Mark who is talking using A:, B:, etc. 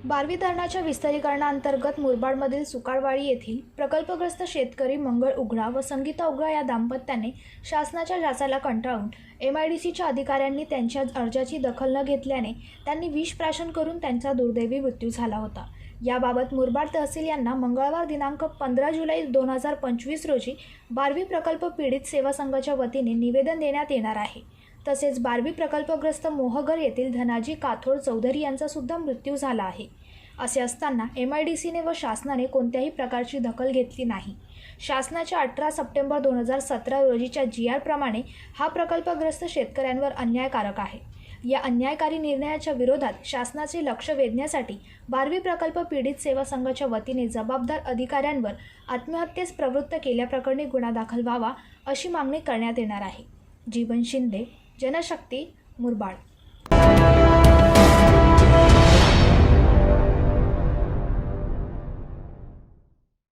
A: बारवी धरणाच्या विस्तारीकरणाअंतर्गत मुरबाडमधील सुकाळवाडी येथील प्रकल्पग्रस्त शेतकरी मंगळ उघडा व संगीता उघडा या दाम्पत्याने शासनाच्या जाचाला कंटाळून MIDCच्या अधिकाऱ्यांनी त्यांच्या अर्जाची दखल न घेतल्याने त्यांनी विष प्राशन करून त्यांचा दुर्दैवी मृत्यू झाला होता। याबाबत मुरबाड तहसील यांना मंगळवार दिनांक 15 जुलै 2025 रोजी बारवी प्रकल्प पीडित सेवा संघाच्या वतीने निवेदन देण्यात येणार आहे। तसेच बारवी प्रकल्पग्रस्त मोहगर येथील धनाजी काथोड चौधरी यांचा सुद्धा मृत्यू झाला आहे। असे असताना MIDCने व शासनाने कोणत्याही प्रकारची दखल घेतली नाही। शासनाच्या 18 सप्टेंबर 2017 रोजीच्या GR प्रमाणे हा प्रकल्पग्रस्त शेतकऱ्यांवर अन्यायकारक आहे। या अन्यायकारी निर्णयाच्या विरोधात शासनाचे लक्ष वेधण्यासाठी बारवी प्रकल्प पीडित सेवा संघाच्या वतीने जबाबदार अधिकाऱ्यांवर आत्महत्येस प्रवृत्त केल्याप्रकरणी गुन्हा दाखल व्हावा अशी मागणी करण्यात येणार आहे। जीवन शिंदे, जनशक्ती, मुरबाड।